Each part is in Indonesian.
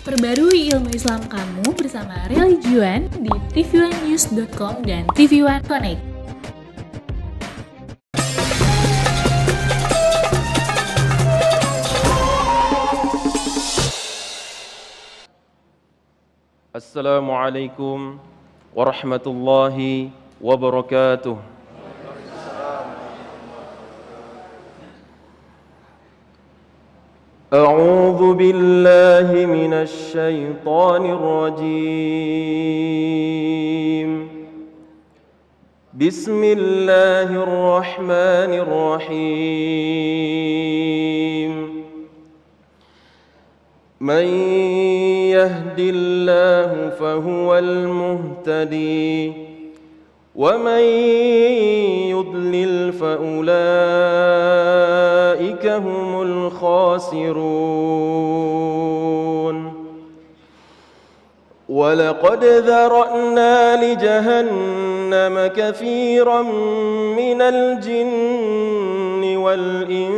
Perbarui ilmu Islam kamu bersama Religion di tv1news.com dan TV1 Connect. Assalamualaikum warahmatullahi wabarakatuh. أعوذ بالله من الشيطان الرجيم. بسم الله الرحمن الرحيم. من يهد الله فهو المهتدي ومن يضلل فأولئك هم الخاسرون. ولقد ذرأنا لجهنم كثيرا من الجن والإنس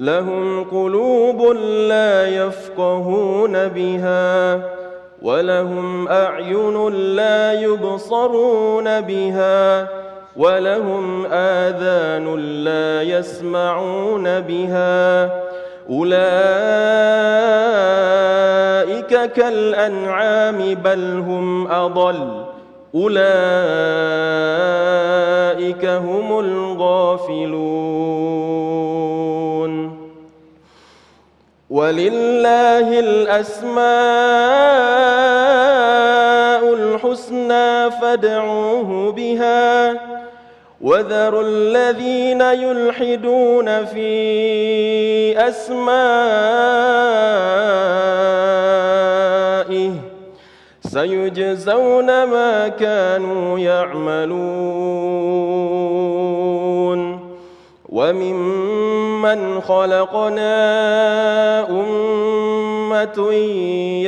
لهم قلوب لا يفقهون بها ولهم أعين لا يبصرون بها ولهم آذان لا يسمعون بها أولئك كالأنعام بل هم أضل أولئك هم الغافلون. ولله الأسماء الحسنى فادعوه بها وذروا الذين يلحدون في أسمائه سيجزون ما كانوا يعملون. وممن خلقنا أمة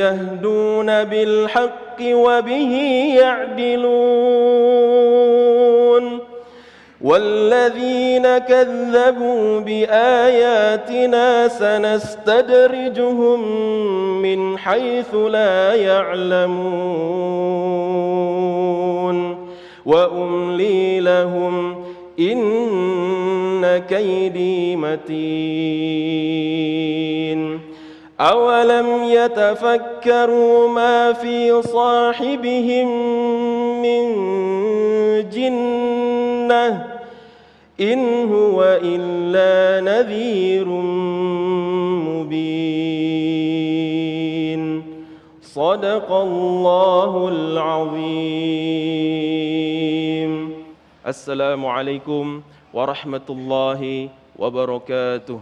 يهدون بالحق وبه يعدلون والذين كذبوا بآياتنا سنستدرجهم من حيث لا يعلمون وأملي لهم إن كيدي متين. أولم يتفكروا ما في صاحبهم من جنة إن هو إلا نذير مبين. صدق الله العظيم. Assalamualaikum warahmatullahi wabarakatuh.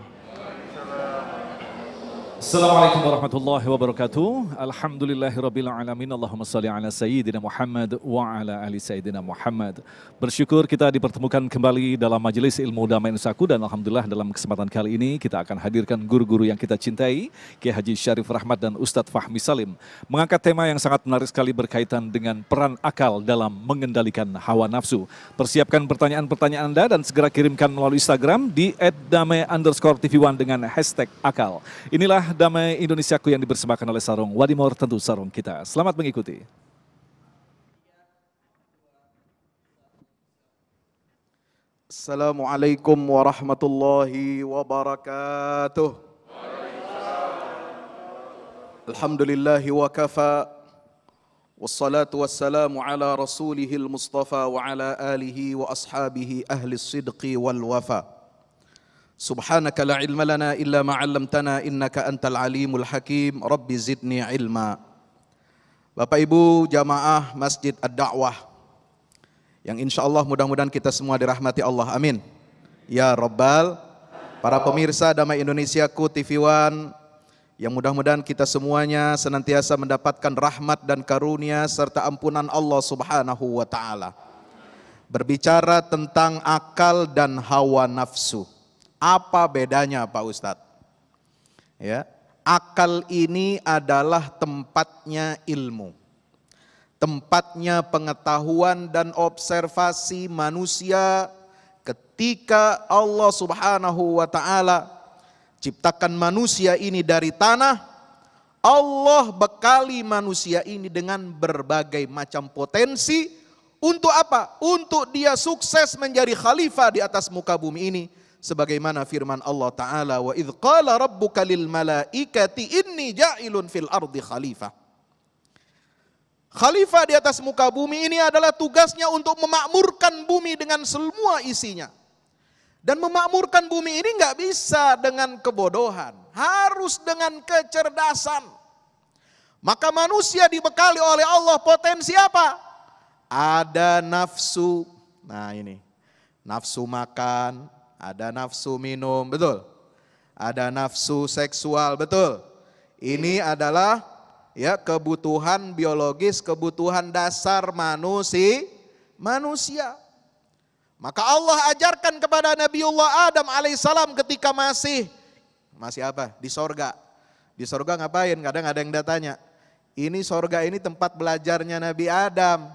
Assalamualaikum warahmatullahi wabarakatuh. Alhamdulillahirabbil alamin. Allahumma shalli ala sayyidina Muhammad wa ala ali sayyidina Muhammad. Bersyukur kita dipertemukan kembali dalam majelis ilmu Damai Nusaku dan alhamdulillah dalam kesempatan kali ini kita akan hadirkan guru-guru yang kita cintai, Kiai Haji Syarif Rahmat dan Ustadz Fahmi Salim, mengangkat tema yang sangat menarik sekali berkaitan dengan peran akal dalam mengendalikan hawa nafsu. Persiapkan pertanyaan-pertanyaan Anda dan segera kirimkan melalui Instagram di @damai_tv1 dengan hashtag akal. Inilah Damai Indonesiaku yang dipersembahkan oleh Sarung Wadimor, tentu sarung kita. Selamat mengikuti. Assalamualaikum warahmatullahi wabarakatuh. Alhamdulillahi wa kafa. Wassalatu wassalamu ala rasulihil mustafa wa ala alihi wa ashabihi ahli sidqi wal wafa. Subhanaka la ilma lana illa ma 'allamtana innaka antal alimul hakim. Rabbi zidni ilma. Bapak Ibu jamaah Masjid Ad-Da'wah yang insyaallah mudah-mudahan kita semua dirahmati Allah, amin ya rabbal. Para pemirsa Damai Indonesiaku TV1 yang mudah-mudahan kita semuanya senantiasa mendapatkan rahmat dan karunia serta ampunan Allah Subhanahu wa taala. Berbicara tentang akal dan hawa nafsu, apa bedanya Pak Ustadz? Ya, akal ini adalah tempatnya ilmu, tempatnya pengetahuan dan observasi manusia ketika Allah Subhanahu wa taala ciptakan manusia ini dari tanah, Allah bekali manusia ini dengan berbagai macam potensi. Untuk apa? Untuk dia sukses menjadi khalifah di atas muka bumi ini. Sebagaimana firman Allah Ta'ala, wa idh qala rabbuka lil malaikati inni ja'ilun fil ardi khalifah. Khalifah di atas muka bumi ini adalah tugasnya untuk memakmurkan bumi dengan semua isinya. Dan memakmurkan bumi ini nggak bisa dengan kebodohan, harus dengan kecerdasan. Maka manusia dibekali oleh Allah potensi apa? Ada nafsu, nah ini, nafsu makan, ada nafsu minum, betul? Ada nafsu seksual, betul? Ini adalah ya kebutuhan biologis, kebutuhan dasar manusia. Maka Allah ajarkan kepada Nabiullah Adam alaihissalam ketika masih apa? Di sorga. Di sorga ngapain? Kadang ada yang tanya. Ini sorga ini tempat belajarnya Nabi Adam.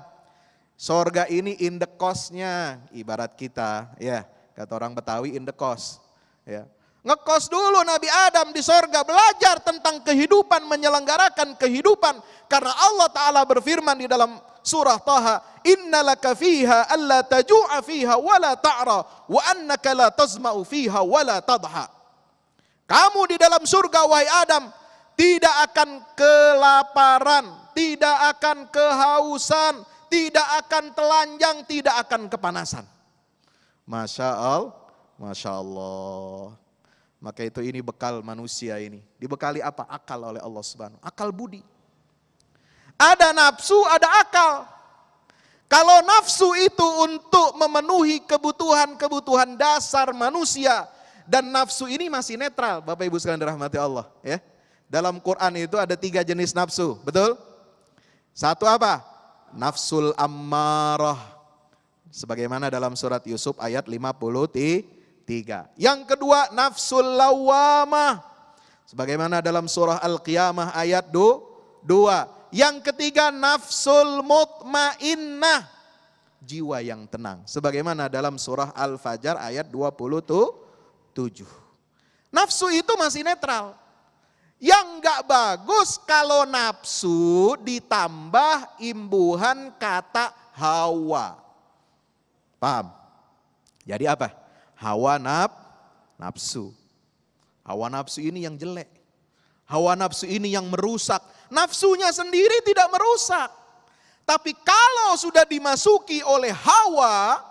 Sorga ini indekosnya, ibarat kita, ya kata orang Betawi indekos. Ya. Ngekos dulu Nabi Adam di sorga, belajar tentang kehidupan, menyelenggarakan kehidupan. Karena Allah Ta'ala berfirman di dalam surah Taha, innalaka fiha alla taju'a fiha wala ta'ra wa annaka la tazma'u fiha wala tadha. Kamu di dalam surga wahai Adam tidak akan kelaparan, tidak akan kehausan, tidak akan telanjang, tidak akan kepanasan. Masya Allah. Maka itu ini bekal manusia ini. Dibekali apa? Akal oleh Allah Subhanahu. Akal budi. Ada nafsu, ada akal. Kalau nafsu itu untuk memenuhi kebutuhan dasar manusia. Dan nafsu ini masih netral, Bapak Ibu sekalian dirahmati Allah. Ya. Dalam Quran itu ada 3 jenis nafsu, betul? Satu apa? Nafsul ammarah. Sebagaimana dalam surat Yusuf ayat 53. Yang kedua nafsul lawamah. Sebagaimana dalam surah Al-Qiyamah ayat 2. Yang ketiga nafsul mutmainnah. Jiwa yang tenang. Sebagaimana dalam surah Al-Fajr ayat 27. Nafsu itu masih netral. Yang enggak bagus kalau nafsu ditambah imbuhan kata hawa. Paham? Jadi apa? Hawa nafsu. Hawa nafsu ini yang jelek. Hawa nafsu ini yang merusak. Nafsunya sendiri tidak merusak. Tapi kalau sudah dimasuki oleh hawa,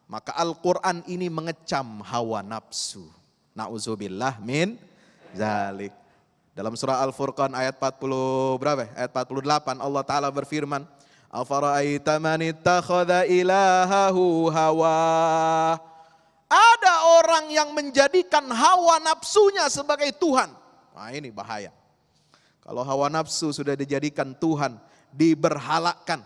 maka Al-Quran ini mengecam hawa nafsu. Na'udzubillah min zalik. Dalam surah Al-Furqan ayat 40 berapa? Ayat 48 Allah Ta'ala berfirman, afara'aita man ittakhadha ilahahu hawa. Ada orang yang menjadikan hawa nafsunya sebagai Tuhan. Nah ini bahaya. Kalau hawa nafsu sudah dijadikan Tuhan, diberhalakan.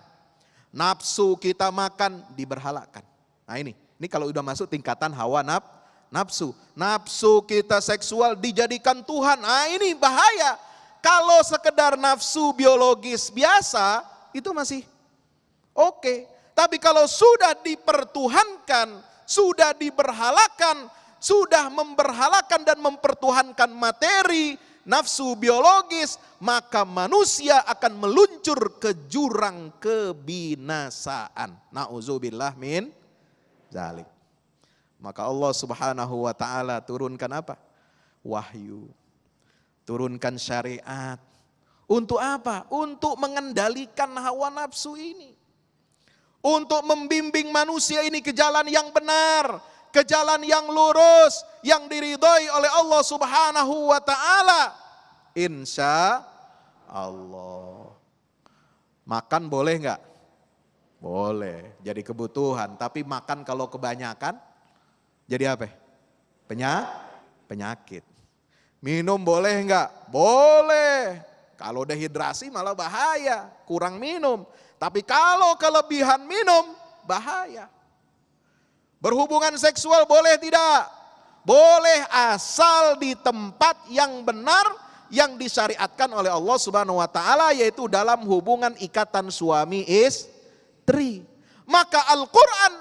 Nafsu kita makan, diberhalakan. Nah ini kalau udah masuk tingkatan hawa nafsu. Nafsu kita seksual dijadikan Tuhan. Nah ini bahaya. Kalau sekedar nafsu biologis biasa, itu masih oke. Tapi kalau sudah dipertuhankan, sudah diberhalakan, sudah memberhalakan dan mempertuhankan materi, nafsu biologis, maka manusia akan meluncur ke jurang kebinasaan. Na'udzubillah min zalik. Maka Allah Subhanahu wa ta'ala turunkan apa? Wahyu. Turunkan syariat. Untuk apa? Untuk mengendalikan hawa nafsu ini. Untuk membimbing manusia ini ke jalan yang benar, ke jalan yang lurus, yang diridhoi oleh Allah Subhanahu wa ta'ala. Insya Allah. Makan boleh enggak? Boleh, jadi kebutuhan. Tapi makan kalau kebanyakan, jadi apa? Penyakit. Minum boleh enggak? Boleh. Kalau dehidrasi malah bahaya, kurang minum. Tapi kalau kelebihan minum, bahaya. Berhubungan seksual boleh tidak? Boleh asal di tempat yang benar, yang disyariatkan oleh Allah Subhanahu wa ta'ala, yaitu dalam hubungan ikatan suami istri. Maka Al-Quran,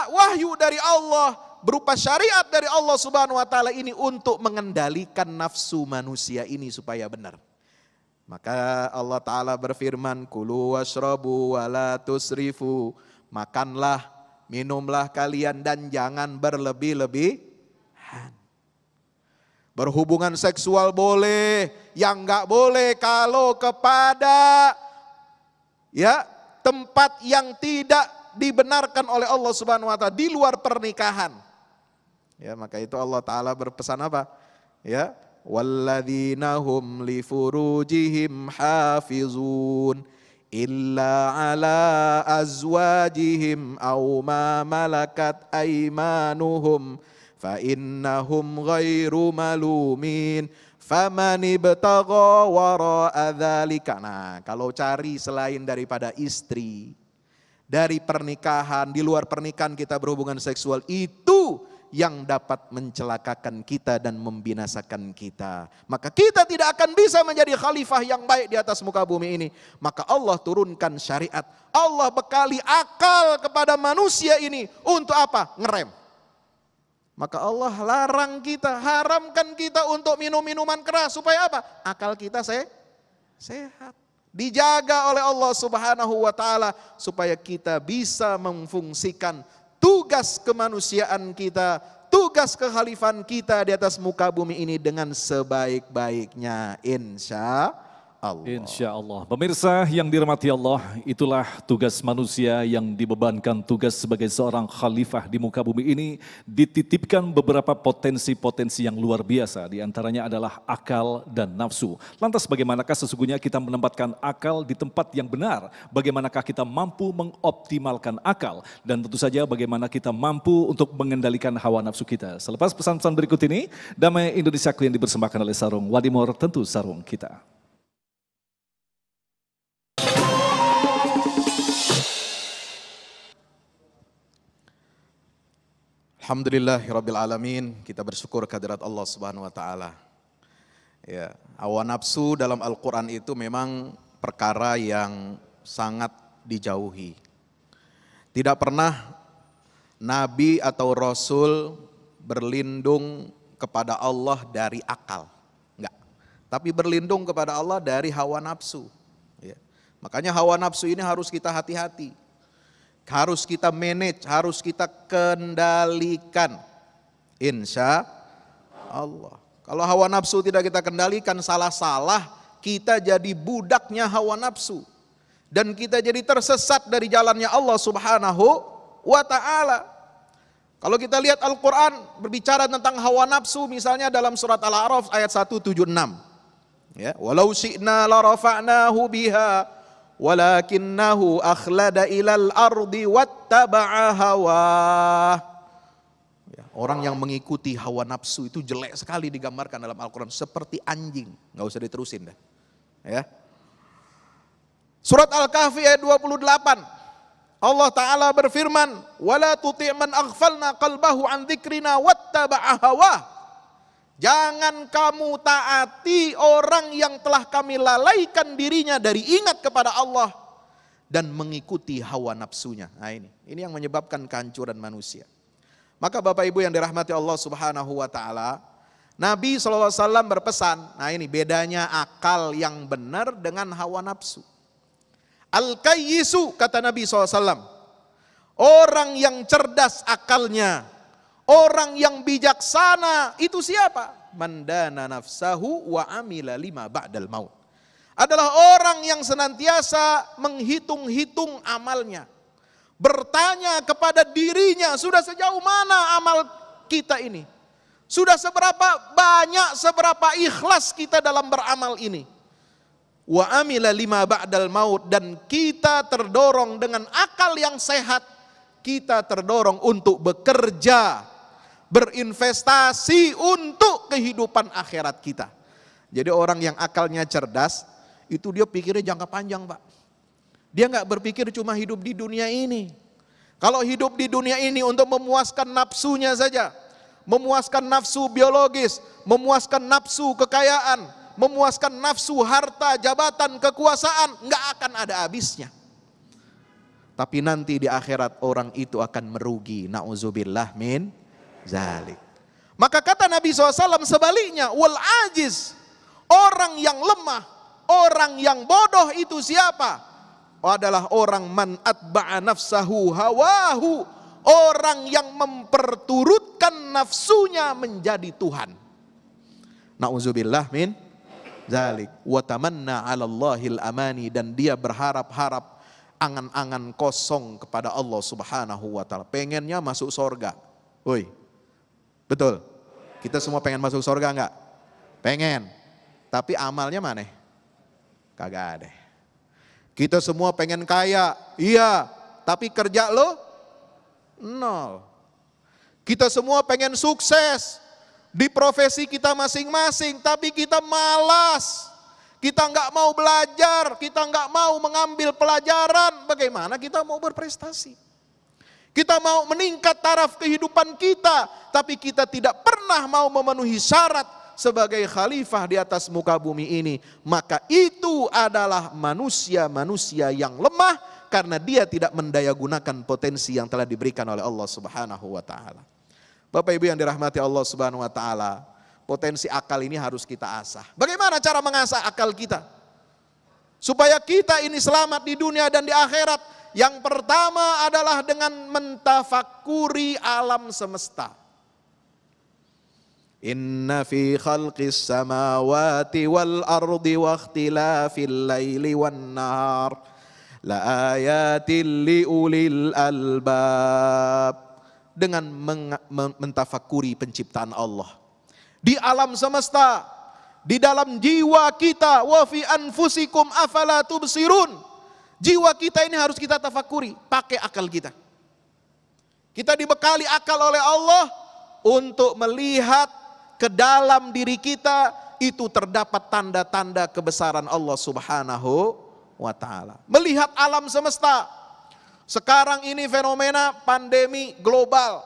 wahyu dari Allah berupa syariat dari Allah Subhanahu wa taala ini untuk mengendalikan nafsu manusia ini supaya benar. Maka Allah Ta'ala berfirman, kulu washrabu wa la tusrifu. Makanlah, minumlah kalian dan jangan berlebih-lebihan. Berhubungan seksual boleh, yang enggak boleh kalau kepada tempat yang tidak dibenarkan oleh Allah Subhanahu wa taala di luar pernikahan. Ya, maka itu Allah Ta'ala berpesan apa? Ya, walladzina hum li furujihim hafizun illa ala azwajihim aw ma malakat aymanuhum fa innahum ghairu malumin faman ibtagha wara'a dzalika. Nah, kalau cari selain daripada istri, dari pernikahan, di luar pernikahan kita berhubungan seksual, itu yang dapat mencelakakan kita dan membinasakan kita. Maka kita tidak akan bisa menjadi khalifah yang baik di atas muka bumi ini. Maka Allah turunkan syariat. Allah bekali akal kepada manusia ini untuk apa? Ngerem. Maka Allah larang kita, haramkan kita untuk minum minuman keras. Supaya apa? Akal kita sehat. Dijaga oleh Allah Subhanahu wa taala supaya kita bisa memfungsikan tugas kemanusiaan kita, tugas kekhalifahan kita di atas muka bumi ini dengan sebaik-baiknya, insya Allah. Insya Allah. Pemirsa yang dirahmati Allah, itulah tugas manusia yang dibebankan tugas sebagai seorang khalifah di muka bumi ini, dititipkan beberapa potensi-potensi yang luar biasa, di antaranya adalah akal dan nafsu. Lantas bagaimanakah sesungguhnya kita menempatkan akal di tempat yang benar? Bagaimanakah kita mampu mengoptimalkan akal? Dan tentu saja bagaimana kita mampu untuk mengendalikan hawa nafsu kita. Selepas pesan-pesan berikut ini, Damai Indonesiaku yang dipersembahkan oleh Sarung Wadimor, tentu sarung kita. Alhamdulillahirabbil alamin, kita bersyukur kehadirat Allah Subhanahu wa taala. Ya, hawa nafsu dalam Al-Qur'an itu memang perkara yang sangat dijauhi. Tidak pernah nabi atau rasul berlindung kepada Allah dari akal. Enggak. Tapi berlindung kepada Allah dari hawa nafsu. Ya. Makanya hawa nafsu ini harus kita hati-hati. Harus kita manage, harus kita kendalikan. Insya Allah. Kalau hawa nafsu tidak kita kendalikan, salah-salah kita jadi budaknya hawa nafsu. Dan kita jadi tersesat dari jalannya Allah Subhanahu wa ta'ala. Kalau kita lihat Al-Quran berbicara tentang hawa nafsu, misalnya dalam surat Al-A'raf ayat 176. Ya, walau syi'na la rafa'nahu biha walakinnahu akhlada ilal ardi wattaba'a hawah. Ya, orang yang mengikuti hawa nafsu itu jelek sekali digambarkan dalam Al-Quran seperti anjing. Gak usah diterusin dah. Ya. Surat Al-Kahfi ayat 28. Allah Ta'ala berfirman, wala tuti' man aghfalna qalbahu an dzikrina wattaba'a hawah. Jangan kamu taati orang yang telah kami lalaikan dirinya dari ingat kepada Allah dan mengikuti hawa nafsunya. Nah ini yang menyebabkan kehancuran manusia. Maka Bapak Ibu yang dirahmati Allah Subhanahu wa taala, Nabi SAW berpesan, nah ini bedanya akal yang benar dengan hawa nafsu. Al-kayyisu, kata Nabi SAW, orang yang cerdas akalnya, orang yang bijaksana itu siapa? Mandana nafsahu wa amila lima ba'dal maut. Adalah orang yang senantiasa menghitung-hitung amalnya. Bertanya kepada dirinya, sudah sejauh mana amal kita ini? Sudah seberapa banyak, seberapa ikhlas kita dalam beramal ini? Wa amila lima ba'dal maut. Dan kita terdorong dengan akal yang sehat, kita terdorong untuk bekerja, berinvestasi untuk kehidupan akhirat kita. Jadi orang yang akalnya cerdas, itu dia pikirnya jangka panjang Pak. Dia nggak berpikir cuma hidup di dunia ini. Kalau hidup di dunia ini untuk memuaskan nafsunya saja, memuaskan nafsu biologis, memuaskan nafsu kekayaan, memuaskan nafsu harta, jabatan, kekuasaan, nggak akan ada habisnya. Tapi nanti di akhirat orang itu akan merugi. Na'udzubillah min zalik. Maka kata Nabi SAW sebaliknya, wal ajiz, orang yang lemah, orang yang bodoh itu siapa? Adalah orang man atba'a nafsahu hawahu, orang yang memperturutkan nafsunya menjadi Tuhan. Na'udzubillah min zalik. Wa tamanna 'ala Allahil amani, dan dia berharap-harap angan-angan kosong kepada Allah Subhanahu wa taala. Pengennya masuk surga. Woi. Betul. Kita semua pengen masuk surga enggak? Pengen. Tapi amalnya mana? Kagak ada. Kita semua pengen kaya. Iya. Tapi kerja lo nol. Kita semua pengen sukses di profesi kita masing-masing, tapi kita malas. Kita nggak mau belajar, kita nggak mau mengambil pelajaran. Bagaimana kita mau berprestasi? Kita mau meningkat taraf kehidupan kita, tapi kita tidak pernah mau memenuhi syarat sebagai khalifah di atas muka bumi ini. Maka itu adalah manusia-manusia yang lemah, karena dia tidak mendayagunakan potensi yang telah diberikan oleh Allah Subhanahu wa taala. Bapak Ibu yang dirahmati Allah Subhanahu wa taala, potensi akal ini harus kita asah. Bagaimana cara mengasah akal kita? Supaya kita ini selamat di dunia dan di akhirat. Yang pertama adalah dengan mentafakuri alam semesta. Inna fi khalqis samawati wal ardi wa ikhtilafil laili wan nahar la ayatil liulil albab. Dengan mentafakuri penciptaan Allah di alam semesta, di dalam jiwa kita, wa fi anfusikum afala tubsirun. Jiwa kita ini harus kita tafakuri, pakai akal kita. Kita dibekali akal oleh Allah untuk melihat ke dalam diri kita, itu terdapat tanda-tanda kebesaran Allah Subhanahu wa taala. Melihat alam semesta. Sekarang ini fenomena pandemi global.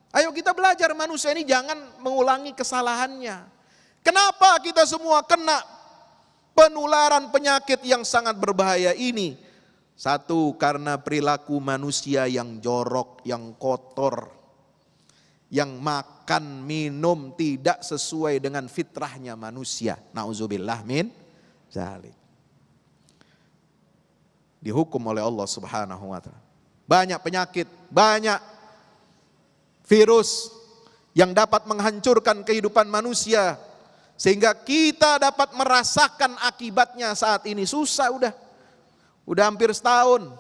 Ayo kita belajar, manusia ini jangan mengulangi kesalahannya. Kenapa kita semua kena penularan penyakit yang sangat berbahaya ini? Satu, karena perilaku manusia yang jorok, yang kotor, yang makan minum tidak sesuai dengan fitrahnya manusia. Na'udzubillah min zalik. Dihukum oleh Allah Subhanahu wa taala. Banyak penyakit, banyak virus yang dapat menghancurkan kehidupan manusia, sehingga kita dapat merasakan akibatnya saat ini. Susah udah hampir setahun,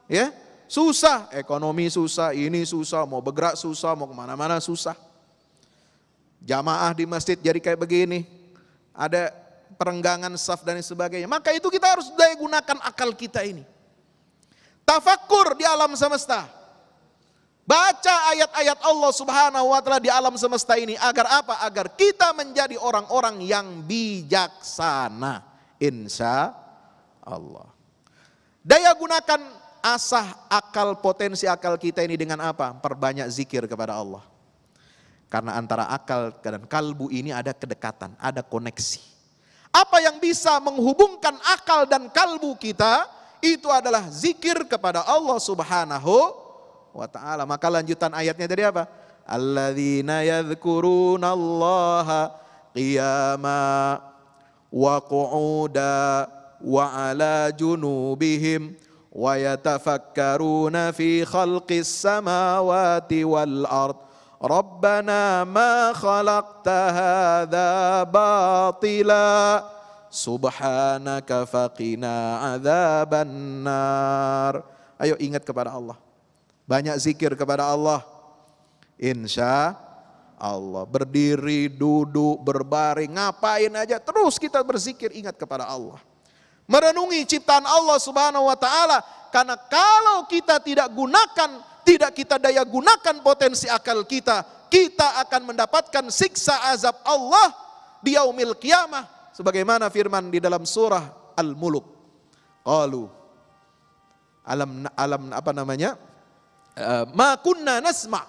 ya susah, ekonomi susah, ini susah, mau bergerak susah, mau kemana-mana susah. Jamaah di masjid jadi kayak begini, ada perenggangan saf dan sebagainya. Maka itu kita harus daya gunakan akal kita ini. Tafakkur di alam semesta. Baca ayat-ayat Allah Subhanahu wa taala di alam semesta ini, agar apa? Agar kita menjadi orang-orang yang bijaksana, insya Allah. Daya gunakan asah akal, potensi akal kita ini dengan apa? Perbanyak zikir kepada Allah. Karena antara akal dan kalbu ini ada kedekatan, ada koneksi. Apa yang bisa menghubungkan akal dan kalbu kita, itu adalah zikir kepada Allah Subhanahu wa ta'ala. Maka lanjutan ayatnya dari apa? Alladzina yadhkurunallaha qiyama wa qu'uda wa ala junubihim wa yatafakkaruna fi khalqis samawati wal ard. Rabbana ma khalaqta hadza batila subhanaka faqina adzabannar. Ayo ingat kepada Allah. Banyak zikir kepada Allah. Insya Allah. Berdiri, duduk, berbaring, ngapain aja, terus kita berzikir, ingat kepada Allah. Merenungi ciptaan Allah Subhanahu wa taala. Karena kalau kita tidak gunakan, tidak kita daya gunakan potensi akal kita, kita akan mendapatkan siksa azab Allah di yaumil qiyamah. Sebagaimana firman di dalam surah Al-Mulk. Qalu alam apa namanya? Ma kunna nasma'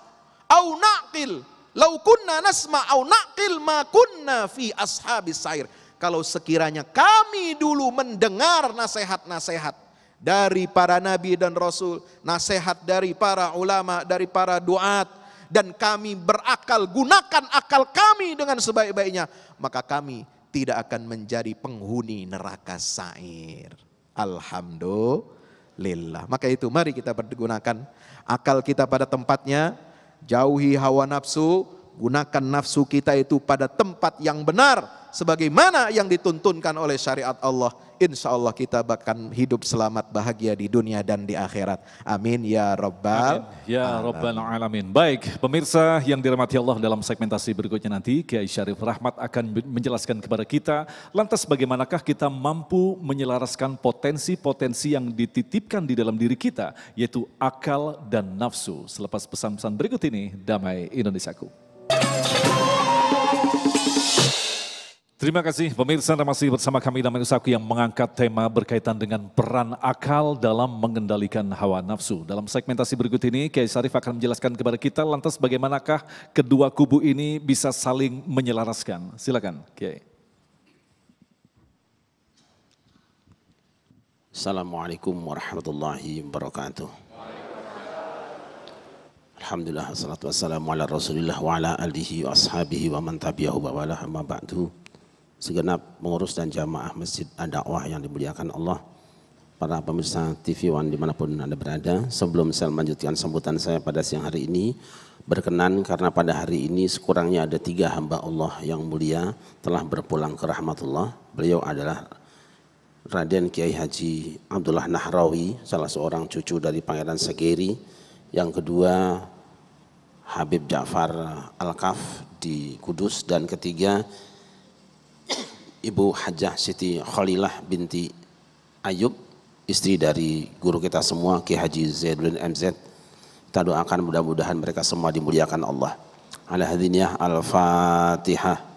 au naqil. Lau kunna nasma' au naqil ma kunna fi ashabis sair. Kalau sekiranya kami dulu mendengar nasihat-nasihat dari para nabi dan rasul, nasihat dari para ulama, dari para duat, dan kami berakal, gunakan akal kami dengan sebaik-baiknya, maka kami tidak akan menjadi penghuni neraka sa'ir. Alhamdulillah. Maka itu mari kita pergunakan akal kita pada tempatnya, jauhi hawa nafsu, gunakan nafsu kita itu pada tempat yang benar sebagaimana yang dituntunkan oleh syariat Allah. Insya Allah kita akan hidup selamat bahagia di dunia dan di akhirat. Amin ya rabbal alamin. Baik, pemirsa yang dirahmati Allah, dalam segmentasi berikutnya nanti Kiai Syarif Rahmat akan menjelaskan kepada kita lantas bagaimanakah kita mampu menyelaraskan potensi-potensi yang dititipkan di dalam diri kita, yaitu akal dan nafsu. Selepas pesan-pesan berikut ini, damai Indonesiaku. Terima kasih pemirsa, dan masih bersama kami Damai Indonesiaku yang mengangkat tema berkaitan dengan peran akal dalam mengendalikan hawa nafsu. Dalam segmentasi berikut ini, Kiai Syarif akan menjelaskan kepada kita lantas bagaimanakah kedua kubu ini bisa saling menyelaraskan. Silakan Kiai. Assalamualaikum warahmatullahi wabarakatuh. Alhamdulillah, wassalatu wassalamu ala rasulillah wa ala alihi wa ashabihi wa man tabi'ahu wa wala amma ba'du. Segenap pengurus dan jamaah Masjid Ad-Da'wah yang dimuliakan Allah, para pemirsa TV One dimanapun Anda berada, sebelum saya melanjutkan sambutan saya pada siang hari ini, berkenan karena pada hari ini sekurangnya ada 3 hamba Allah yang mulia telah berpulang ke rahmatullah. Beliau adalah Raden Kiai Haji Abdullah Nahrawi, salah seorang cucu dari Pangeran Segeri. Yang kedua Habib Ja'far Al-Kaf di Kudus, dan ketiga Ibu Hajah Siti Khalilah binti Ayub, istri dari guru kita semua Kiai Haji Zainuddin MZ. Kita doakan mudah-mudahan mereka semua dimuliakan Allah. Ala hadiniyah Al-Fatihah.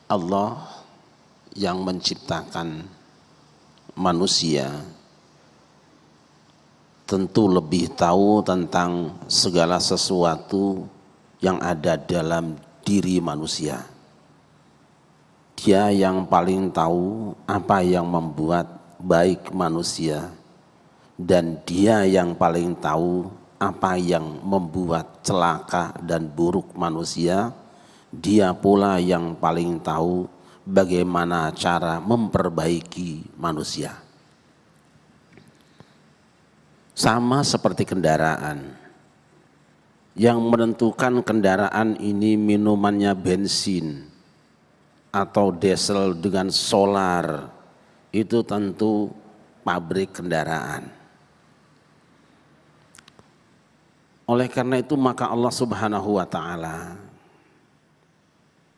Allah yang menciptakan manusia tentu lebih tahu tentang segala sesuatu yang ada dalam diri manusia. Dia yang paling tahu apa yang membuat baik manusia, dan dia yang paling tahu apa yang membuat celaka dan buruk manusia. Dia pula yang paling tahu bagaimana cara memperbaiki manusia. Sama seperti kendaraan, yang menentukan kendaraan ini minumannya bensin atau diesel dengan solar, itu tentu pabrik kendaraan. Oleh karena itu maka Allah Subhanahu wa ta'ala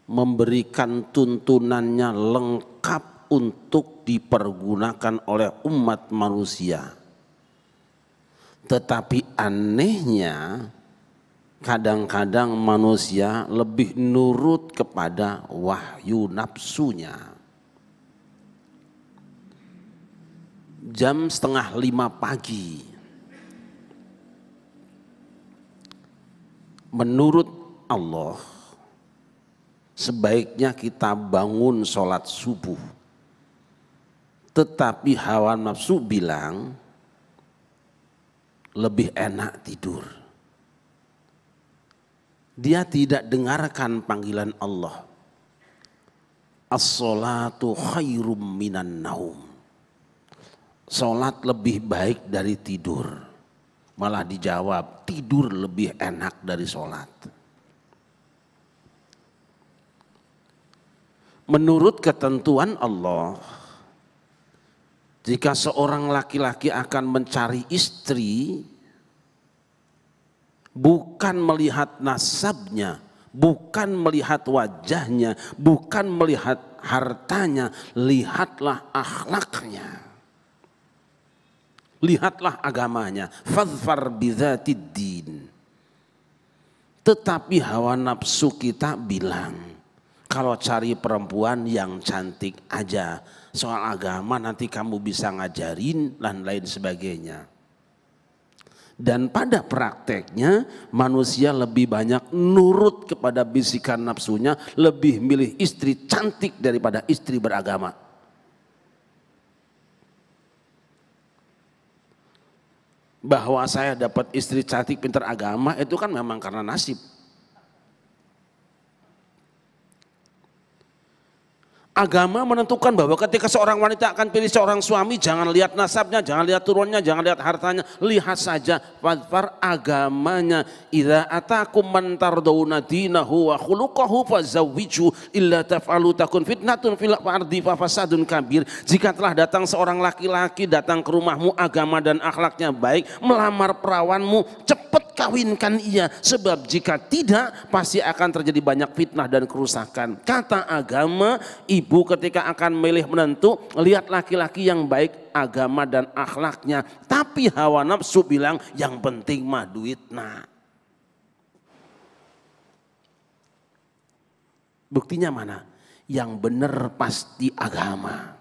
memberikan tuntunannya lengkap untuk dipergunakan oleh umat manusia. Tetapi anehnya kadang-kadang manusia lebih nurut kepada wahyu nafsunya. Jam 4:30 pagi, menurut Allah sebaiknya kita bangun sholat subuh. Tetapi hawa nafsu bilang lebih enak tidur. Dia tidak dengarkan panggilan Allah. As-sholatu khairum minan naum. Sholat lebih baik dari tidur. Malah dijawab tidur lebih enak dari sholat. Menurut ketentuan Allah, jika seorang laki-laki akan mencari istri, bukan melihat nasabnya, bukan melihat wajahnya, bukan melihat hartanya, lihatlah akhlaknya. Lihatlah agamanya. Fadfar bidzatid din. Tetapi hawa nafsu kita bilang, kalau cari perempuan yang cantik aja, soal agama nanti kamu bisa ngajarin dan lain sebagainya. Dan pada prakteknya manusia lebih banyak nurut kepada bisikan nafsunya, lebih milih istri cantik daripada istri beragama. Bahwa saya dapat istri cantik pintar agama itu kan memang karena nasib. Agama menentukan bahwa ketika seorang wanita akan pilih seorang suami, jangan lihat nasabnya, jangan lihat turunnya, jangan lihat hartanya, lihat saja fadfar agamanya. Idza atakum man tardawna dinahu wa khuluquhu fazawwiju illa taf'alu takun fitnatun fil ardi fa fasadun kabir. Jika telah datang seorang laki-laki datang ke rumahmu, agama dan akhlaknya baik, melamar perawanmu, cepat kawinkan ia, sebab jika tidak pasti akan terjadi banyak fitnah dan kerusakan. Kata agama, ibu ketika akan milih menentu, lihat laki-laki yang baik agama dan akhlaknya. Tapi hawa nafsu bilang yang penting mah duit. Nah, buktinya mana? Yang benar pasti agama,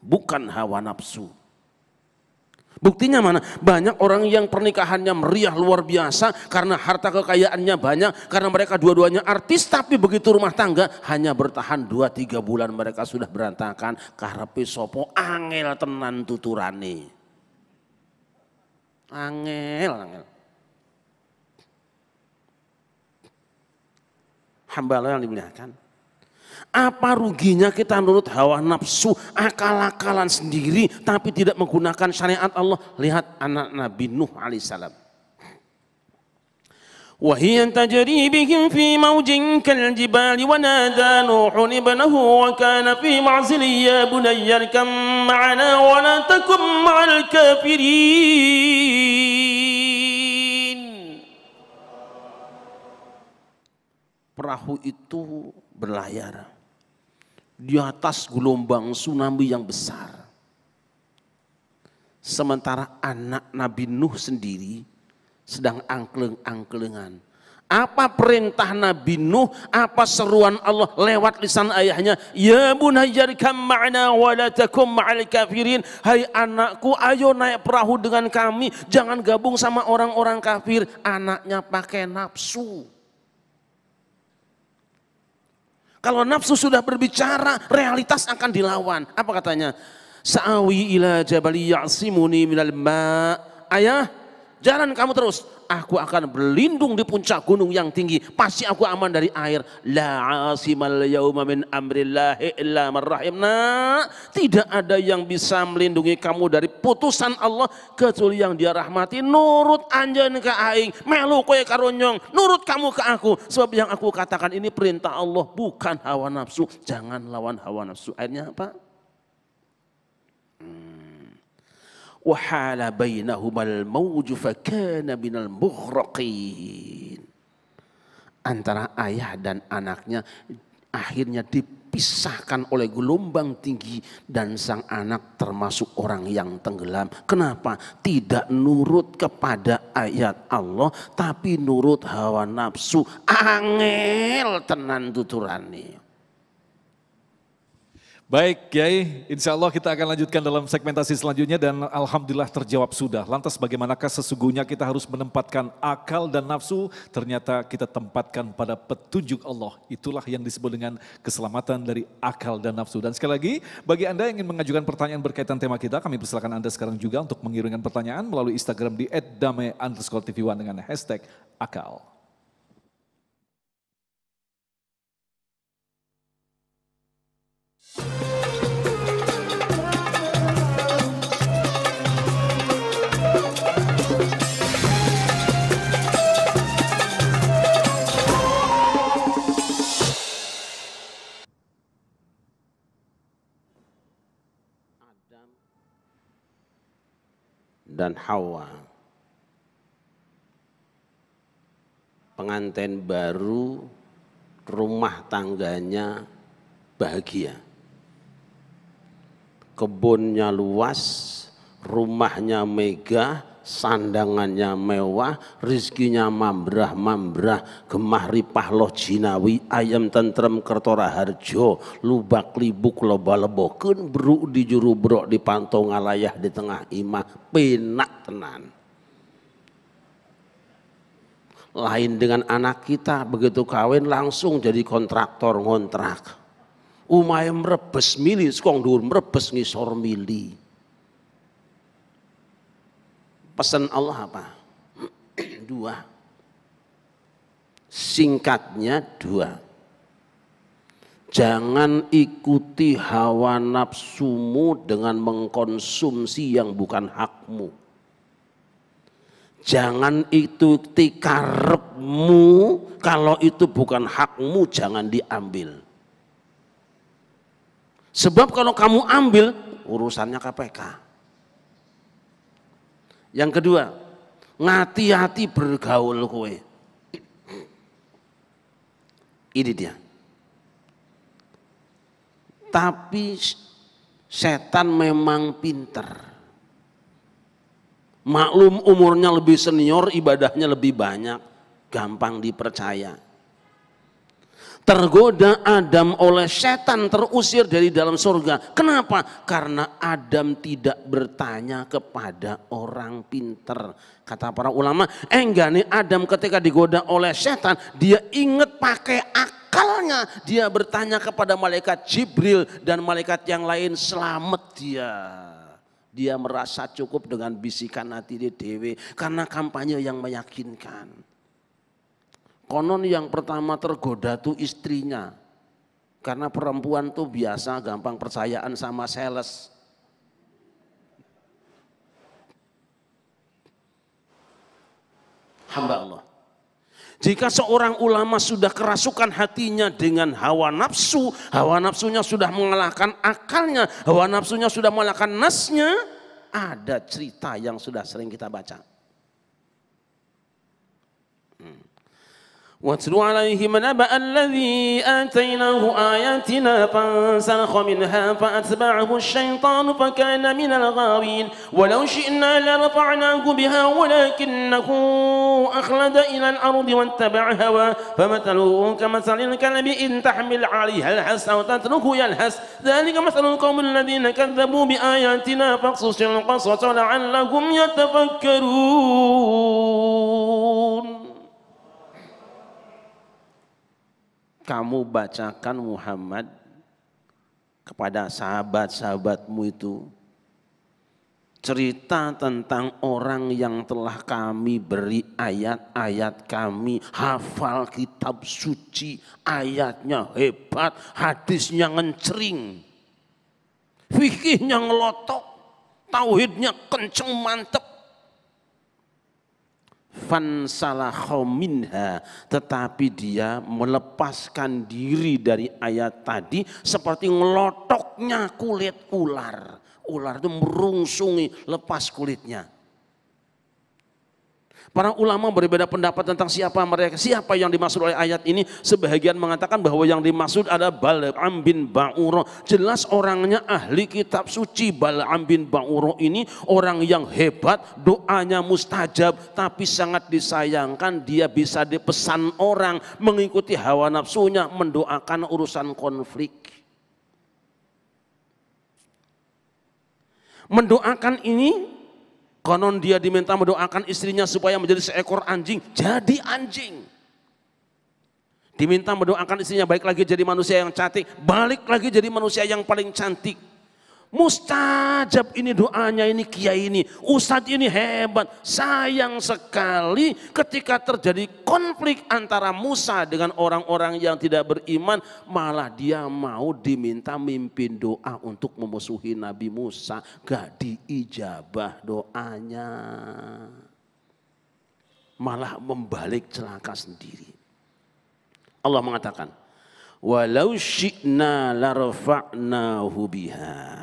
bukan hawa nafsu. Buktinya mana? Banyak orang yang pernikahannya meriah luar biasa karena harta kekayaannya banyak, karena mereka dua-duanya artis, tapi begitu rumah tangga hanya bertahan 2-3 bulan mereka sudah berantakan. Karepe sopo angel tenan tuturane. Angel. Hamba Allah yang dimuliakan. Apa ruginya kita nurut hawa nafsu, akal-akalan sendiri tapi tidak menggunakan syariat Allah? Lihat anak Nabi Nuh alaihissalam. Wa hiya tajri bihim fi mawjin kal jibali wa nada Nuhun ibnahu wa kana fi ma'zili ya bunayya arkam ma'ana wa la takum ma'al kafirin. Perahu itu berlayar di atas gelombang tsunami yang besar. Sementara anak Nabi Nuh sendiri sedang angkleng-angklengan. Apa perintah Nabi Nuh? Apa seruan Allah lewat lisan ayahnya? Ya bunayya arkam ma'ana wa la takum ma'al kafirin. Hai anakku, ayo naik perahu dengan kami, jangan gabung sama orang-orang kafir. Anaknya pakai nafsu. Kalau nafsu sudah berbicara, realitas akan dilawan. Apa katanya? Sa'awi ila jabali ya'simuni minal ma'. Ayah, jalan kamu terus. Aku akan berlindung di puncak gunung yang tinggi. Pasti aku aman dari air. La asimal yauma min amrillahi illa man rahim. Nah, tidak ada yang bisa melindungi kamu dari putusan Allah kecuali yang Dia rahmati. Nurut anjeun ka aing, melu kowe karo nyong. Nurut kamu ke aku. Sebab yang aku katakan ini perintah Allah, bukan hawa nafsu. Jangan lawan hawa nafsu. Akhirnya apa? Wahala bainahumal mawju fakana minal mughraqin. Antara ayah dan anaknya akhirnya dipisahkan oleh gelombang tinggi dan sang anak termasuk orang yang tenggelam. Kenapa? Tidak nurut kepada ayat Allah tapi nurut hawa nafsu. Angel tenan tuturane. Baik Kiai, insya Allah kita akan lanjutkan dalam segmentasi selanjutnya dan alhamdulillah terjawab sudah. Lantas bagaimanakah sesungguhnya kita harus menempatkan akal dan nafsu? Ternyata kita tempatkan pada petunjuk Allah. Itulah yang disebut dengan keselamatan dari akal dan nafsu. Dan sekali lagi, bagi Anda yang ingin mengajukan pertanyaan berkaitan tema kita, kami persilakan Anda sekarang juga untuk mengirimkan pertanyaan melalui Instagram di @dame_tv1 dengan hashtag akal. Dan Hawa, pengantin baru, rumah tangganya bahagia, kebunnya luas, rumahnya megah, sandangannya mewah, rizkinya mambrah-mambrah, gemah ripah loh jinawi, ayam tentrem kertora harjo, lubak libuk loba lebokeun, bruk di juru brok di pantau ngalayah di tengah imah, penak tenan. Lain dengan anak kita, begitu kawin langsung jadi kontraktor ngontrak. Umahe mrebes mili, sekong dhuwur mrebes ngisor mili. Pesan Allah apa? Dua. Singkatnya dua. Jangan ikuti hawa nafsumu dengan mengkonsumsi yang bukan hakmu. Jangan ikuti karepmu, kalau itu bukan hakmu jangan diambil. Sebab kalau kamu ambil, urusannya KPK. Yang kedua, ngati-hati bergaul kowe. Ini dia. Tapi setan memang pinter. Maklum umurnya lebih senior, ibadahnya lebih banyak, gampang dipercaya. Tergoda Adam oleh setan, terusir dari dalam surga. Kenapa? Karena Adam tidak bertanya kepada orang pinter. Kata para ulama, enggak nih Adam ketika digoda oleh setan, dia ingat pakai akalnya. Dia bertanya kepada malaikat Jibril dan malaikat yang lain, selamat dia. Dia merasa cukup dengan bisikan hati dia dewe karena kampanye yang meyakinkan. Konon yang pertama tergoda tuh istrinya. Karena perempuan tuh biasa gampang percayaan sama sales. Hamba Allah. Jika seorang ulama sudah kerasukan hatinya dengan hawa nafsunya sudah mengalahkan akalnya, hawa nafsunya sudah mengalahkan nasnya, ada cerita yang sudah sering kita baca. واتل عليهم نبأ الذي آتيناه آياتنا فانسلخ منها فأتبعه الشيطان فكان من الغاوين ولو شئنا لرفعناه بها ولكنه أخلد إلى الأرض واتبع هواه فمثله كمثل الكلب إن تحمل عليه يلهث أو تتركه يلهث ذلك مثل القوم الذين كذبوا بآياتنا فاقصص القصص لعلهم يتفكرون. Kamu bacakan Muhammad kepada sahabat-sahabatmu itu cerita tentang orang yang telah kami beri ayat-ayat kami, hafal kitab suci, ayatnya hebat, hadisnya ngencering, fikihnya ngelotok, tauhidnya kenceng mantep. Fansalakha minha, tetapi dia melepaskan diri dari ayat tadi seperti ngelotoknya kulit ular. Ular itu merungsungi, lepas kulitnya. Para ulama berbeda pendapat tentang siapa yang dimaksud oleh ayat ini. Sebahagian mengatakan bahwa yang dimaksud adalah Bal'am bin Ba'ura. Jelas orangnya ahli kitab suci. Bal'am bin Ba'ura ini orang yang hebat, doanya mustajab, tapi sangat disayangkan dia bisa dipesan orang mengikuti hawa nafsunya, mendoakan urusan konflik. Mendoakan ini, konon dia diminta mendoakan istrinya supaya menjadi seekor anjing, jadi anjing. Diminta mendoakan istrinya baik lagi jadi manusia yang cantik, balik lagi jadi manusia yang paling cantik. Mustajab ini doanya ini, kiai ini, ustadz ini hebat. Sayang sekali ketika terjadi konflik antara Musa dengan orang-orang yang tidak beriman, malah dia mau diminta mimpin doa untuk memusuhi Nabi Musa, gak diijabah doanya. Malah membalik celaka sendiri. Allah mengatakan, walau syi'na larfa'nahu biha.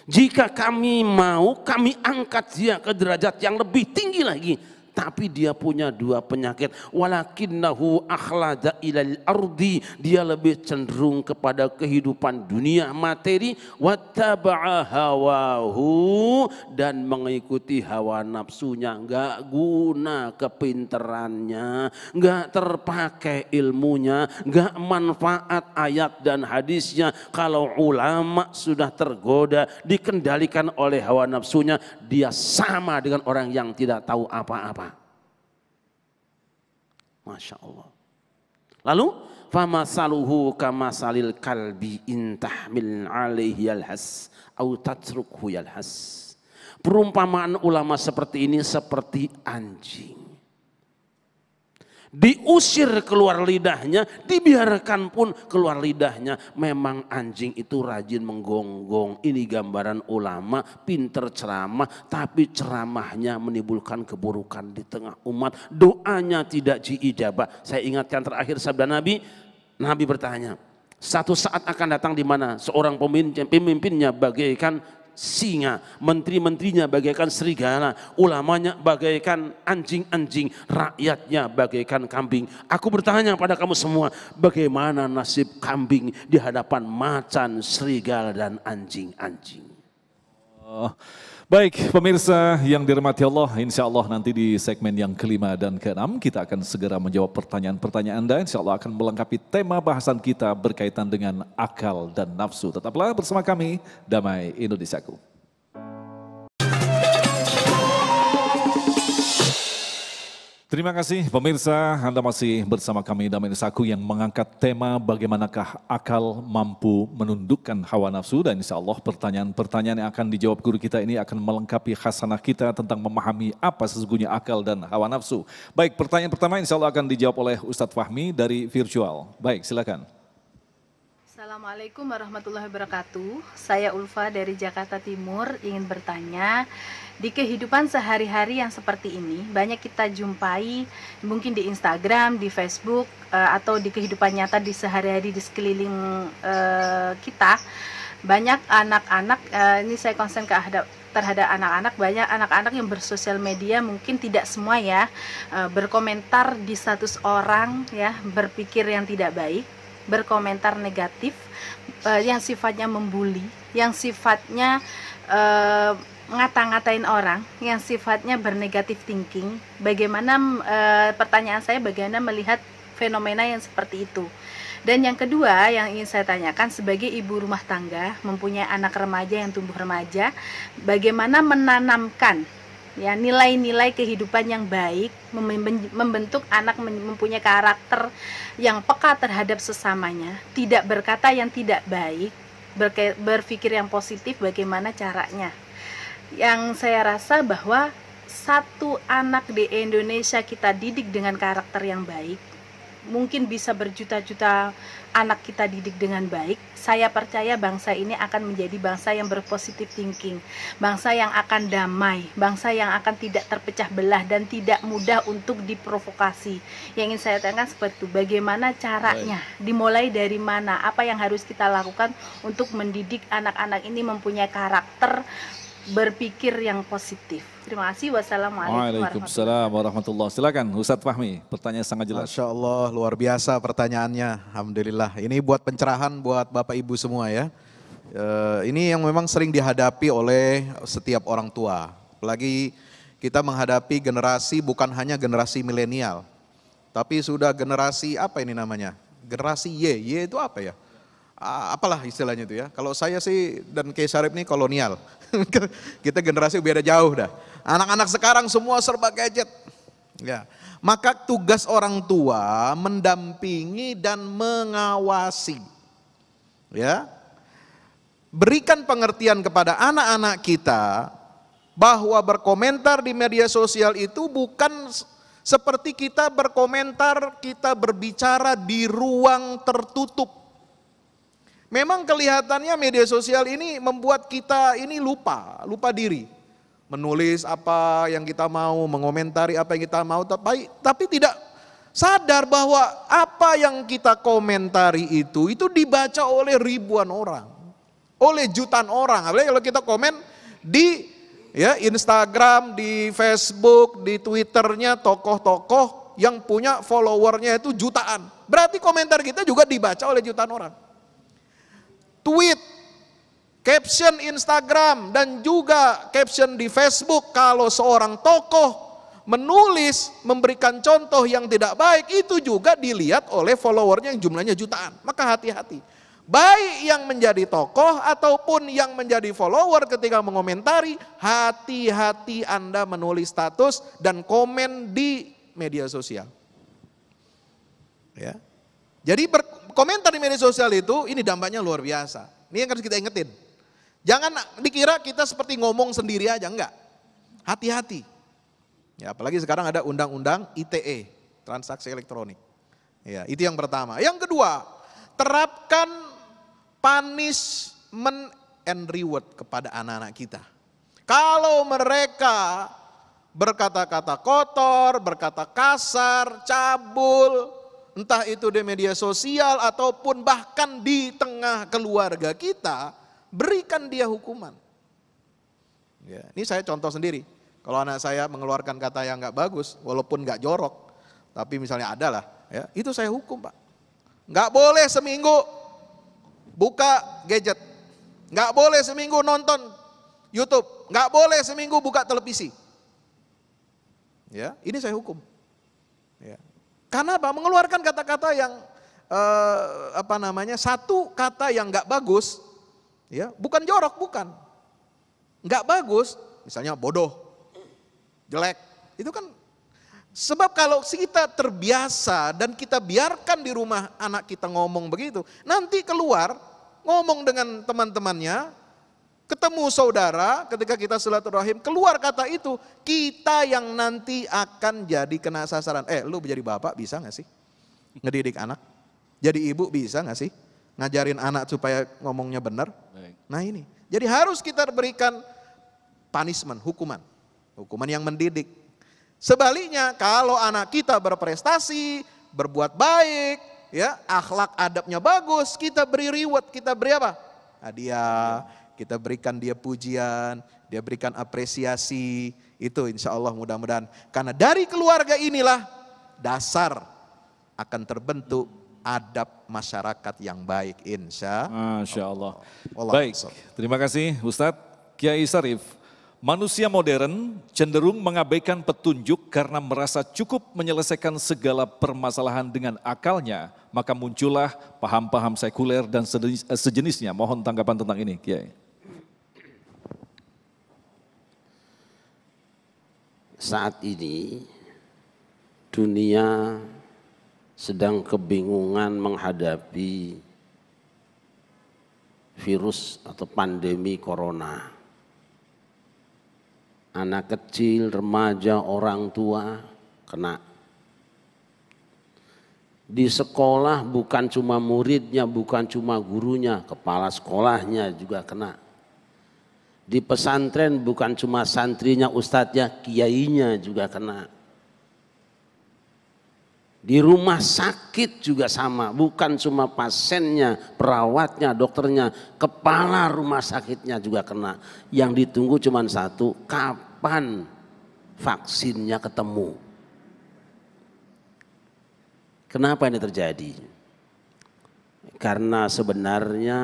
Jika kami mau, kami angkat dia ke derajat yang lebih tinggi lagi. Tapi dia punya dua penyakit. Walakinnahu akhlada ilal ardi. Dia lebih cenderung kepada kehidupan dunia materi. Wattaba'a hawahu. Dan mengikuti hawa nafsunya. Enggak guna kepinterannya. Enggak terpakai ilmunya. Enggak manfaat ayat dan hadisnya. Kalau ulama sudah tergoda, dikendalikan oleh hawa nafsunya, dia sama dengan orang yang tidak tahu apa-apa. Masya Allah. Lalu famasaluhu kamasalil kalbi in tahmil alaihi yalhas au tatrukhu yalhas. Perumpamaan ulama seperti ini seperti anjing. Diusir keluar lidahnya, dibiarkan pun keluar lidahnya. Memang anjing itu rajin menggonggong. Ini gambaran ulama, pinter ceramah, tapi ceramahnya menimbulkan keburukan di tengah umat. Doanya tidak diijabah. Saya ingatkan terakhir sabda Nabi, Nabi bertanya, satu saat akan datang di mana seorang pemimpinnya bagaikan singa, menteri-menterinya bagaikan serigala, ulamanya bagaikan anjing-anjing, rakyatnya bagaikan kambing. Aku bertanya pada kamu semua, bagaimana nasib kambing di hadapan macan, serigala dan anjing-anjing? Baik pemirsa yang dirahmati Allah, insya Allah nanti di segmen yang kelima dan keenam kita akan segera menjawab pertanyaan-pertanyaan Anda. Insya Allah akan melengkapi tema bahasan kita berkaitan dengan akal dan nafsu. Tetaplah bersama kami, Damai Indonesiaku. Terima kasih pemirsa, Anda masih bersama kami Damai Indonesiaku yang mengangkat tema bagaimanakah akal mampu menundukkan hawa nafsu, dan insya Allah pertanyaan-pertanyaan yang akan dijawab guru kita ini akan melengkapi khasanah kita tentang memahami apa sesungguhnya akal dan hawa nafsu. Baik, pertanyaan pertama insya Allah akan dijawab oleh Ustadz Fahmi dari virtual. Baik, silakan. Assalamualaikum warahmatullahi wabarakatuh. Saya Ulfa dari Jakarta Timur ingin bertanya, di kehidupan sehari-hari yang seperti ini banyak kita jumpai mungkin di Instagram, di Facebook, atau di kehidupan nyata di sehari-hari di sekeliling kita. Banyak anak-anak, ini saya konsen terhadap anak-anak, banyak anak-anak yang bersosial media, mungkin tidak semua ya, berkomentar di status orang ya, berpikir yang tidak baik, berkomentar negatif, yang sifatnya membuli, yang sifatnya ngata-ngatain orang, yang sifatnya bernegatif thinking. Bagaimana, pertanyaan saya, bagaimana melihat fenomena yang seperti itu? Dan yang kedua yang ingin saya tanyakan, sebagai ibu rumah tangga, mempunyai anak remaja yang tumbuh remaja, bagaimana menanamkan ya nilai-nilai kehidupan yang baik, membentuk anak mempunyai karakter yang peka terhadap sesamanya, tidak berkata yang tidak baik, berpikir yang positif, bagaimana caranya? Yang saya rasa bahwa satu anak di Indonesia kita didik dengan karakter yang baik, mungkin bisa berjuta-juta anak kita didik dengan baik. Saya percaya bangsa ini akan menjadi bangsa yang berpositif thinking, bangsa yang akan damai, bangsa yang akan tidak terpecah belah dan tidak mudah untuk diprovokasi. Yang ingin saya tanyakan seperti itu, bagaimana caranya, dimulai dari mana, apa yang harus kita lakukan untuk mendidik anak-anak ini mempunyai karakter berpikir yang positif. Terima kasih. Wassalamualaikum warahmatullahi wabarakatuh. Silakan Ustadz Fahmi, pertanyaan sangat jelas. Masya Allah, luar biasa pertanyaannya. Alhamdulillah. Ini buat pencerahan buat Bapak Ibu semua ya. Ini yang memang sering dihadapi oleh setiap orang tua. Apalagi kita menghadapi generasi bukan hanya generasi milenial, tapi sudah generasi apa ini namanya? Generasi Y. Y itu apa ya? Apalah istilahnya itu ya. Kalau saya sih dan Kiai Syarif ini kolonial. Kita generasi beda jauh dah. Anak-anak sekarang semua serba gadget. Ya. Maka tugas orang tua mendampingi dan mengawasi. Ya. Berikan pengertian kepada anak-anak kita bahwa berkomentar di media sosial itu bukan seperti kita berkomentar, kita berbicara di ruang tertutup. Memang kelihatannya media sosial ini membuat kita ini lupa diri. Menulis apa yang kita mau, mengomentari apa yang kita mau, tapi tidak sadar bahwa apa yang kita komentari itu dibaca oleh ribuan orang, oleh jutaan orang. Apalagi kalau kita komen di ya Instagram, di Facebook, di Twitternya tokoh-tokoh yang punya followernya itu jutaan. Berarti komentar kita juga dibaca oleh jutaan orang. Tweet, caption Instagram, dan juga caption di Facebook, kalau seorang tokoh menulis, memberikan contoh yang tidak baik, itu juga dilihat oleh followernya yang jumlahnya jutaan. Maka hati-hati. Baik yang menjadi tokoh ataupun yang menjadi follower ketika mengomentari, hati-hati Anda menulis status dan komen di media sosial. Ya. Jadi berkomentar di media sosial itu, ini dampaknya luar biasa. Ini yang harus kita ingetin. Jangan dikira kita seperti ngomong sendiri aja, enggak. Hati-hati. Ya, apalagi sekarang ada undang-undang ITE, transaksi elektronik. Ya, itu yang pertama. Yang kedua, terapkan punishment and reward kepada anak-anak kita. Kalau mereka berkata-kata kotor, berkata kasar, cabul, entah itu di media sosial ataupun bahkan di tengah keluarga kita, berikan dia hukuman. Ya, ini saya contoh sendiri. Kalau anak saya mengeluarkan kata yang nggak bagus, walaupun nggak jorok, tapi misalnya ada lah, ya, itu saya hukum, Pak. Nggak boleh seminggu buka gadget, nggak boleh seminggu nonton YouTube, nggak boleh seminggu buka televisi. Ya, ini saya hukum. Ya. Karena apa? Mengeluarkan kata-kata yang satu kata yang nggak bagus, ya, bukan jorok, bukan, nggak bagus, misalnya bodoh, jelek, itu kan sebab kalau kita terbiasa dan kita biarkan di rumah anak kita ngomong begitu, nanti keluar ngomong dengan teman-temannya, ketemu saudara, ketika kita silaturahim keluar kata itu, kita yang nanti akan jadi kena sasaran. Lu jadi bapak bisa gak sih ngedidik anak? Jadi ibu bisa gak sih ngajarin anak supaya ngomongnya benar? Nah ini, jadi harus kita berikan punishment, hukuman yang mendidik. Sebaliknya kalau anak kita berprestasi, berbuat baik, ya, akhlak adabnya bagus, kita beri reward, kita beri apa? Hadiah, kita berikan dia pujian, dia berikan apresiasi. Itu insya Allah mudah-mudahan. Karena dari keluarga inilah dasar akan terbentuk adab masyarakat yang baik, insya Allah. Baik, terima kasih Ustadz Kiai Sarif. Manusia modern cenderung mengabaikan petunjuk karena merasa cukup menyelesaikan segala permasalahan dengan akalnya, maka muncullah paham-paham sekuler dan sejenisnya. Mohon tanggapan tentang ini, Kiai. Saat ini dunia sedang kebingungan menghadapi virus atau pandemi corona. Anak kecil, remaja, orang tua kena. Di sekolah bukan cuma muridnya, bukan cuma gurunya, kepala sekolahnya juga kena. Di pesantren bukan cuma santrinya, ustadznya, kiainya juga kena. Di rumah sakit juga sama, bukan cuma pasiennya, perawatnya, dokternya, kepala rumah sakitnya juga kena. Yang ditunggu cuma satu, kapan vaksinnya ketemu. Kenapa ini terjadi? Karena sebenarnya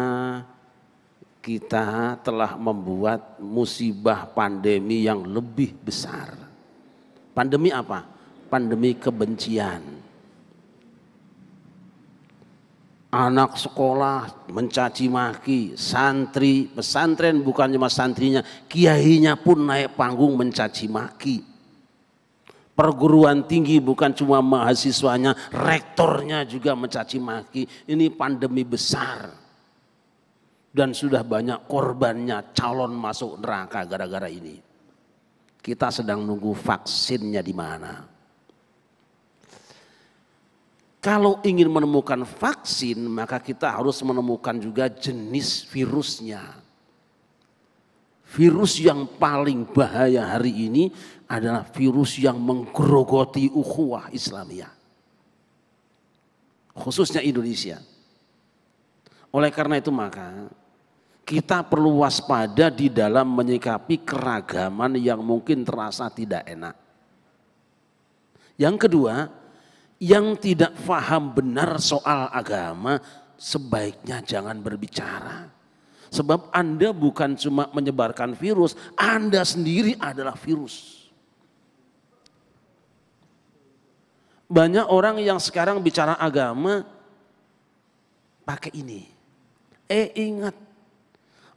kita telah membuat musibah pandemi yang lebih besar. Pandemi apa? Pandemi kebencian. Anak sekolah mencaci maki, santri, pesantren bukan cuma santrinya, kiainya pun naik panggung mencaci maki. Perguruan tinggi bukan cuma mahasiswanya, rektornya juga mencaci maki. Ini pandemi besar. Dan sudah banyak korbannya, calon masuk neraka gara-gara ini. Kita sedang nunggu vaksinnya di mana. Kalau ingin menemukan vaksin, maka kita harus menemukan juga jenis virusnya. Virus yang paling bahaya hari ini adalah virus yang menggerogoti ukhuwah Islamiyah. Khususnya Indonesia. Oleh karena itu maka kita perlu waspada di dalam menyikapi keragaman yang mungkin terasa tidak enak. Yang kedua, yang tidak paham benar soal agama sebaiknya jangan berbicara. Sebab Anda bukan cuma menyebarkan virus, Anda sendiri adalah virus. Banyak orang yang sekarang bicara agama pakai ini. Ingat,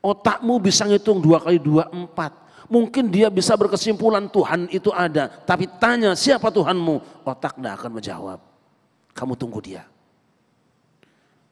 otakmu bisa ngitung 2 kali 2, 4. Mungkin dia bisa berkesimpulan Tuhan itu ada. Tapi tanya siapa Tuhanmu, otak tidak akan menjawab. Kamu tunggu dia.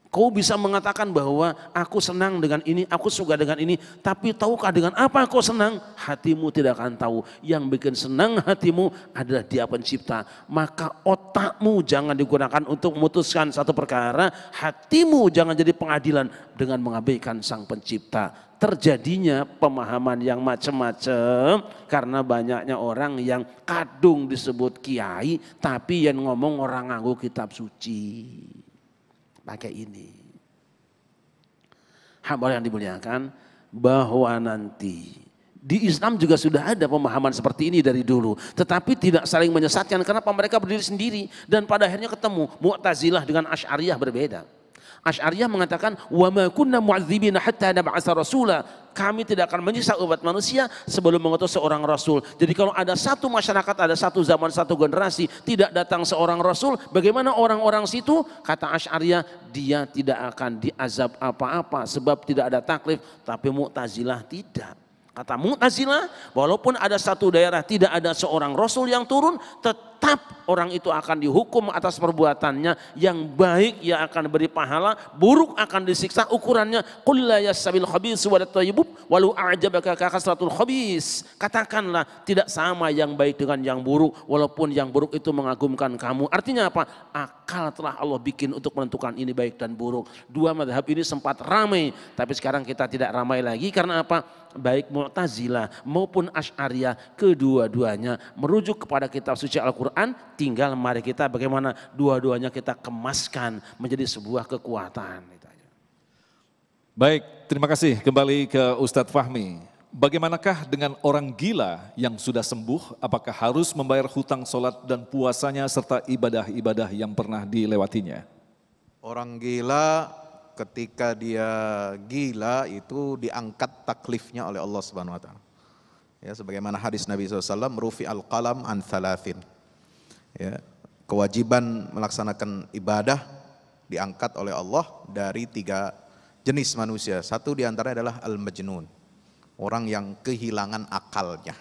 Kau bisa mengatakan bahwa aku senang dengan ini, aku suka dengan ini, tapi tahukah dengan apa kau senang? Hatimu tidak akan tahu. Yang bikin senang hatimu adalah Dia Pencipta. Maka otakmu jangan digunakan untuk memutuskan satu perkara, hatimu jangan jadi pengadilan dengan mengabaikan Sang Pencipta. Terjadinya pemahaman yang macam-macam karena banyaknya orang yang kadung disebut kiai, tapi yang ngomong orang nganggo kitab suci. Pakai ini. Hamba yang dimuliakan, bahwa nanti di Islam juga sudah ada pemahaman seperti ini dari dulu, tetapi tidak saling menyesatkan. Kenapa? Mereka berdiri sendiri dan pada akhirnya ketemu. Mu'tazilah dengan Asy'ariyah berbeda. Asy'ariyah mengatakan wa ma kunna mu'adzibina hatta nab'atsa rasula. Kami tidak akan menyiksa umat manusia sebelum mengutus seorang rasul. Jadi kalau ada satu masyarakat, ada satu zaman, satu generasi tidak datang seorang rasul, bagaimana orang-orang situ? Kata Asy'ariyah, dia tidak akan diazab apa-apa sebab tidak ada taklif. Tapi Mu'tazilah tidak. Kata Mu'tazilah, walaupun ada satu daerah tidak ada seorang rasul yang turun, tetap orang itu akan dihukum atas perbuatannya. Yang baik ia akan beri pahala, buruk akan disiksa. Ukurannya qul la yastabil khabis wa thayyib walau a'jabaka kasratul khabis. Katakanlah tidak sama yang baik dengan yang buruk, walaupun yang buruk itu mengagumkan kamu. Artinya apa? Akal telah Allah bikin untuk menentukan ini baik dan buruk. Dua mazhab ini sempat ramai, tapi sekarang kita tidak ramai lagi. Karena apa? Baik Mu'tazilah maupun Asy'ariyah, kedua-duanya merujuk kepada kitab suci Al-Quran. Tinggal mari kita bagaimana dua-duanya kita kemaskan menjadi sebuah kekuatan. Baik, terima kasih. Kembali ke Ustadz Fahmi. Bagaimanakah dengan orang gila yang sudah sembuh? Apakah harus membayar hutang sholat dan puasanya serta ibadah-ibadah yang pernah dilewatinya? Orang gila, ketika dia gila itu diangkat taklifnya oleh Allah Subhanahu wa taala. Ya, sebagaimana hadis Nabi SAW, rufi al-qalam an thalathin. Ya, kewajiban melaksanakan ibadah diangkat oleh Allah dari 3 jenis manusia. Satu diantaranya adalah al-majnun, orang yang kehilangan akalnya.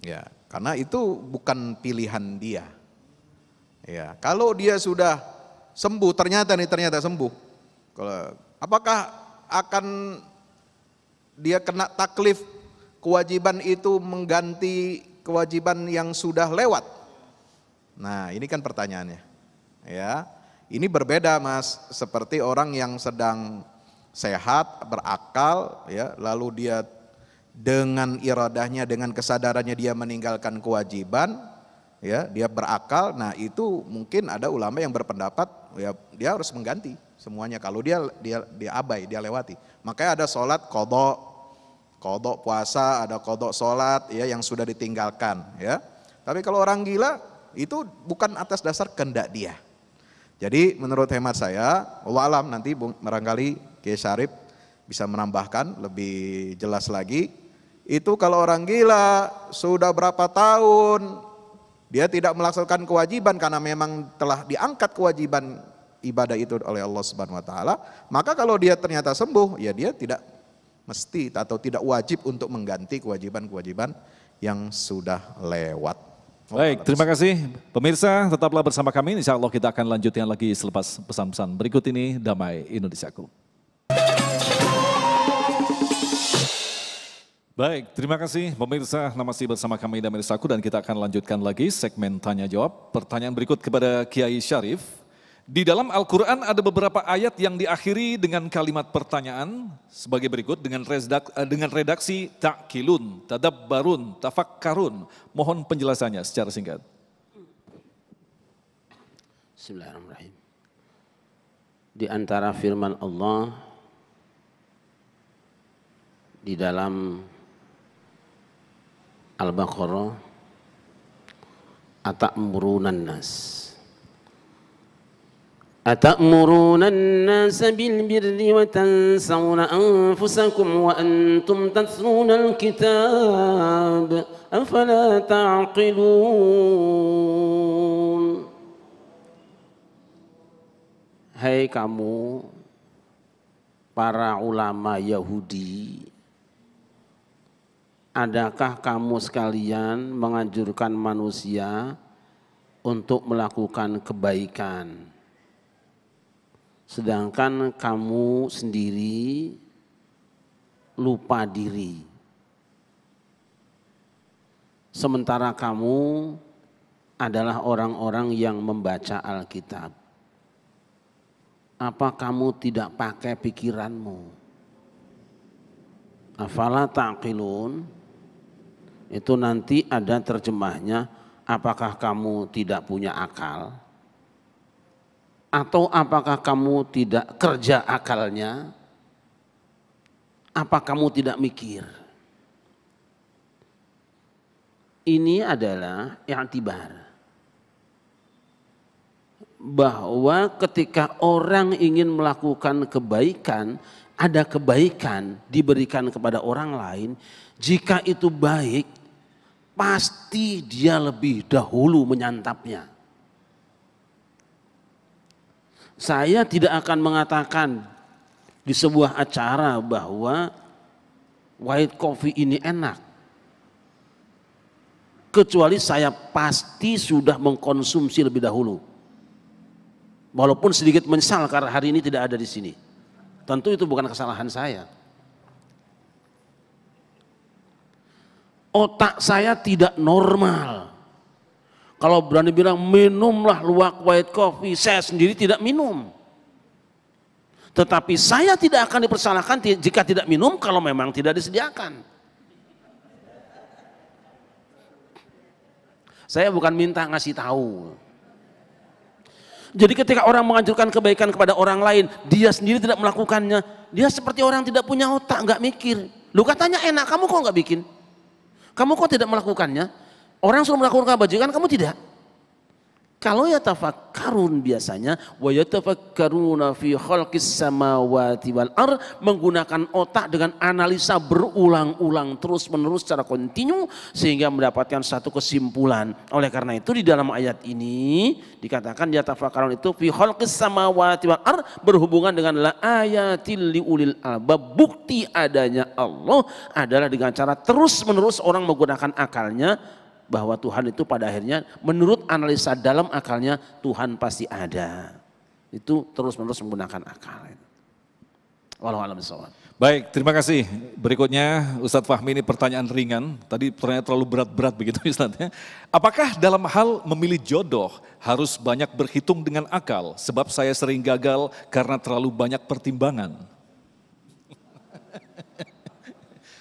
Ya, karena itu bukan pilihan dia. Ya, kalau dia sudah sembuh, ternyata sembuh. Apakah akan dia kena taklif, kewajiban itu mengganti kewajiban yang sudah lewat? Nah, ini kan pertanyaannya. Ya, ini berbeda Mas, seperti orang yang sedang sehat, berakal, ya, lalu dia dengan iradahnya, dengan kesadarannya dia meninggalkan kewajiban, ya, dia berakal. Nah, itu mungkin ada ulama yang berpendapat, ya, dia harus mengganti semuanya kalau dia abai, dia lewati. Makanya ada sholat kodok puasa, ada kodok sholat, ya, yang sudah ditinggalkan, ya. Tapi kalau orang gila itu bukan atas dasar kehendak dia. Jadi menurut hemat saya, Allah alam, nanti barangkali Kiai Syarif bisa menambahkan lebih jelas lagi. Itu kalau orang gila sudah berapa tahun dia tidak melaksanakan kewajiban karena memang telah diangkat kewajiban ibadah itu oleh Allah Subhanahu wa taala, maka kalau dia ternyata sembuh, ya dia tidak mesti atau tidak wajib untuk mengganti kewajiban-kewajiban yang sudah lewat. Baik, terima kasih pemirsa, tetaplah bersama kami. Insya Allah kita akan lanjutkan lagi selepas pesan-pesan berikut ini. Damai Indonesiaku. Baik, terima kasih pemirsa, masih bersama kami Damai Indonesiaku dan kita akan lanjutkan lagi segmen tanya jawab. Pertanyaan berikut kepada Kiai Syarif. Di dalam Al-Quran ada beberapa ayat yang diakhiri dengan kalimat pertanyaan sebagai berikut dengan redaksi ta'kilun, tadabbarun, tafakkarun. Mohon penjelasannya secara singkat. Bismillahirrahmanirrahim. Di antara firman Allah di dalam Al-Baqarah, atamrunan nas. Atamuruna an-nasa bil birri wa tansawna anfusakum wa antum tatluna al-kitab afala ta'qilun. Hai kamu para ulama Yahudi, adakah kamu sekalian menganjurkan manusia untuk melakukan kebaikan, sedangkan kamu sendiri lupa diri. Sementara kamu adalah orang-orang yang membaca Alkitab. Apa kamu tidak pakai pikiranmu? Afala taqilun? Itu nanti ada terjemahnya, apakah kamu tidak punya akal? Atau apakah kamu tidak kerja akalnya? Apa kamu tidak mikir? Ini adalah i'tibar. Bahwa ketika orang ingin melakukan kebaikan, ada kebaikan diberikan kepada orang lain, jika itu baik, pasti dia lebih dahulu menyantapnya. Saya tidak akan mengatakan di sebuah acara bahwa white coffee ini enak, kecuali saya pasti sudah mengkonsumsi lebih dahulu. Walaupun sedikit menyesal karena hari ini tidak ada di sini. Tentu itu bukan kesalahan saya. Otak saya tidak normal. Kalau berani bilang minumlah luwak white coffee, saya sendiri tidak minum. Tetapi saya tidak akan dipersalahkan jika tidak minum kalau memang tidak disediakan. Saya bukan minta ngasih tahu. Jadi ketika orang menganjurkan kebaikan kepada orang lain, dia sendiri tidak melakukannya, dia seperti orang tidak punya otak, nggak mikir. Lu katanya enak, kamu kok nggak bikin? Kamu kok tidak melakukannya? Orang suruh melakukan kebajikan, kamu tidak. Kalau yatafakkarun biasanya, wa yatafakkaruna fi khalqis samawati wal ard, menggunakan otak dengan analisa berulang-ulang terus-menerus secara kontinu sehingga mendapatkan satu kesimpulan. Oleh karena itu di dalam ayat ini dikatakan yatafakkarun itu fi khalqis samawati wal ard berhubungan dengan la ayatil liulil albab, bukti adanya Allah adalah dengan cara terus-menerus orang menggunakan akalnya, bahwa Tuhan itu pada akhirnya menurut analisa dalam akalnya Tuhan pasti ada. Itu terus-menerus menggunakan akal. Wallahu a'lam bishawab. Baik, terima kasih. Berikutnya Ustadz Fahmi, ini pertanyaan ringan. Tadi pertanyaan terlalu berat-berat begitu Ustadz. Apakah dalam hal memilih jodoh harus banyak berhitung dengan akal? Sebab saya sering gagal karena terlalu banyak pertimbangan.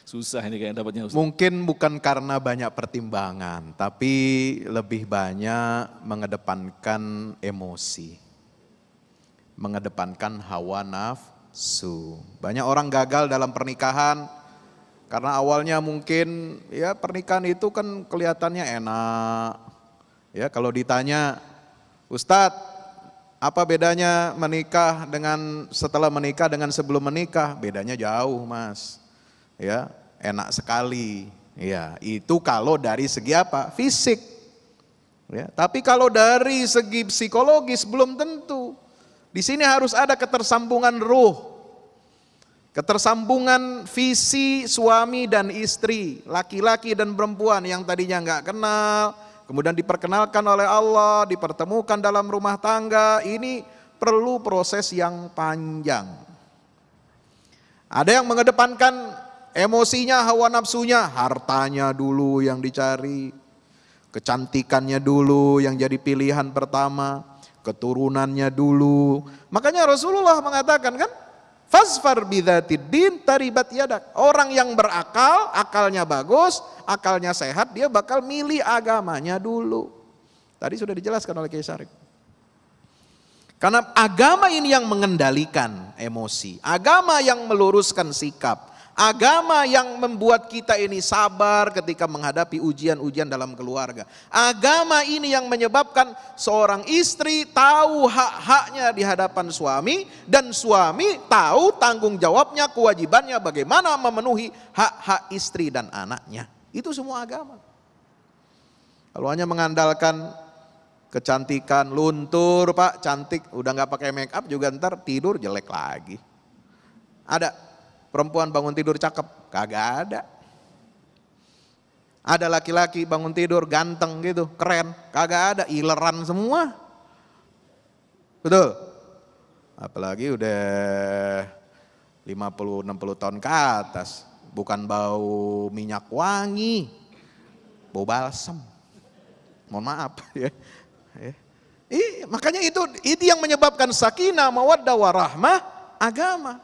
Susah ini kayak dapatnya Ustaz. Mungkin bukan karena banyak pertimbangan, tapi lebih banyak mengedepankan emosi. Mengedepankan hawa nafsu. Banyak orang gagal dalam pernikahan karena awalnya mungkin ya pernikahan itu kan kelihatannya enak. Ya kalau ditanya, Ustadz, apa bedanya menikah dengan setelah menikah dengan sebelum menikah? Bedanya jauh, Mas. Ya, enak sekali. Ya, itu kalau dari segi apa? Fisik. Ya, tapi kalau dari segi psikologis belum tentu. Di sini harus ada ketersambungan ruh. Ketersambungan visi suami dan istri, laki-laki dan perempuan yang tadinya nggak kenal, kemudian diperkenalkan oleh Allah, dipertemukan dalam rumah tangga. Ini perlu proses yang panjang. Ada yang mengedepankan emosinya, hawa nafsunya, hartanya dulu yang dicari, kecantikannya dulu yang jadi pilihan pertama, keturunannya dulu. Makanya Rasulullah mengatakan kan, fasfar bidzatid din taribat yadak. Orang yang berakal, akalnya bagus, akalnya sehat, dia bakal milih agamanya dulu. Tadi sudah dijelaskan oleh Kiai Syarif. Karena agama ini yang mengendalikan emosi, agama yang meluruskan sikap, agama yang membuat kita ini sabar ketika menghadapi ujian-ujian dalam keluarga. Agama ini yang menyebabkan seorang istri tahu hak-haknya di hadapan suami, dan suami tahu tanggung jawabnya, kewajibannya bagaimana memenuhi hak-hak istri dan anaknya. Itu semua agama. Kalau hanya mengandalkan kecantikan, luntur Pak, cantik, udah gak pakai make up juga ntar tidur jelek lagi. Ada perempuan bangun tidur cakep? Kagak ada. Ada laki-laki bangun tidur ganteng gitu, keren, kagak ada, ileran semua. Betul? Apalagi udah 50-60 tahun ke atas, bukan bau minyak wangi, bau balsam. Mohon maaf ya. Makanya itu yang menyebabkan sakinah, mawaddah, warahmah, agama.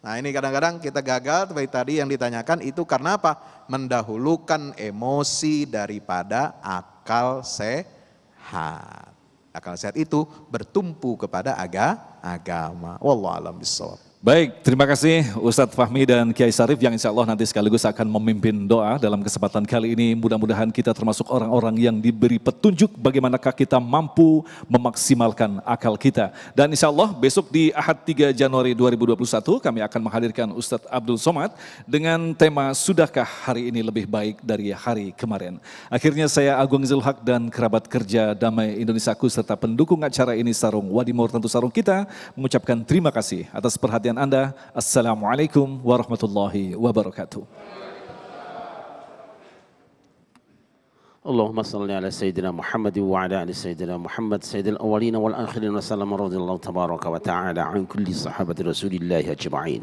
Nah ini kadang-kadang kita gagal seperti tadi yang ditanyakan itu karena apa? Mendahulukan emosi daripada akal sehat. Akal sehat itu bertumpu kepada agama. Wallahu a'lam bishawab. Baik, terima kasih Ustadz Fahmi dan Kiai Sarif yang insya Allah nanti sekaligus akan memimpin doa dalam kesempatan kali ini. Mudah-mudahan kita termasuk orang-orang yang diberi petunjuk bagaimanakah kita mampu memaksimalkan akal kita. Dan insya Allah besok di Ahad 3 Januari 2021 kami akan menghadirkan Ustadz Abdul Somad dengan tema Sudahkah hari ini lebih baik dari hari kemarin. Akhirnya saya Agung Zulhaq dan kerabat kerja Damai Indonesiaku serta pendukung acara ini Sarung Wadimor tentu Sarung kita mengucapkan terima kasih atas perhatian Anda. Assalamualaikum warahmatullahi wabarakatuh. Allahumma salli ala Sayyidina Muhammad wa ala ali Sayyidina Muhammad Sayyidil awalina wal akhirin wa sallam radhiyallahu tabaraka wa ta'ala an kulli sahabati rasulillahi ajma'in.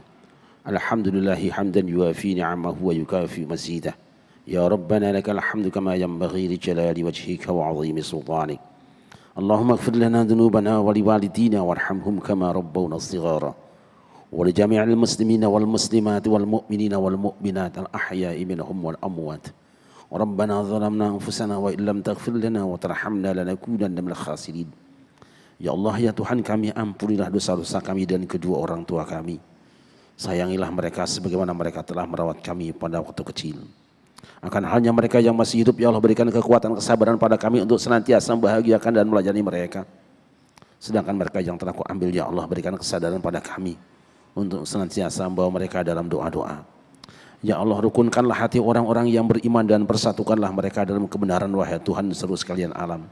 Alhamdulillahi hamdan yuafi ni'amahu wa yukafi mazidah. Ya Rabbana lakal hamdu kama yanbaghi li jalali wajhika wa 'azimi sultanik. Allahumma ighfir lana dhunubana wa liwalidina warhamhum kama rabbawna shighara. ولجميع المسلمين والمسلمات والمؤمنين والمؤمنات الأحياء منهم والأموات ربنا ظلمنا أنفسنا وإن لم تغفر لنا وترحمنا لنكونن من الخاسرين. Ya Allah, ya Tuhan kami, ampunilah dosa-dosa kami dan kedua orang tua kami. Sayangilah mereka sebagaimana mereka telah merawat kami pada waktu kecil. Akan halnya mereka yang masih hidup, ya Allah berikan kekuatan kesabaran pada kami untuk senantiasa membahagiakan dan melayani mereka. Sedangkan mereka yang telah Kau ambil, ya Allah berikan kesadaran pada kami untuk senantiasa membawa mereka dalam doa-doa. Ya Allah, rukunkanlah hati orang-orang yang beriman dan persatukanlah mereka dalam kebenaran, wahai Tuhan seluruh sekalian alam.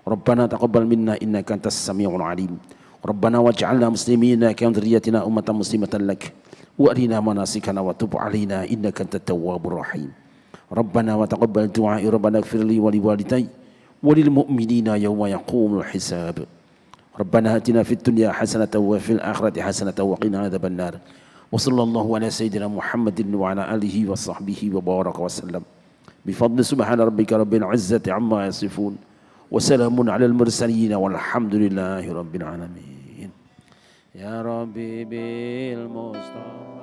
Rabbana taqabbal minna innaka antas samiul alim. Rabbana waj'alna muslimina ka dzurriyyatina ummatan muslimatan lak. Wa arina manasikana wa tub 'alaina innaka antat tawwabur rahim. Rabbana wa taqabbal du'ai rabbana ighfir li wa liwalidayya wa lil mu'minina yawma yaqumul hisab. ربنا آتنا في الدنيا حسنة وفي الآخرة حسنة وقنا عذاب النار وصلى الله على سيدنا محمد وعلى آله وصحبه وبارك وسلم بفضل سبحان ربك رب العزة عما يصفون وسلام على المرسلين والحمد لله رب العالمين يا ربي بالمصطفى.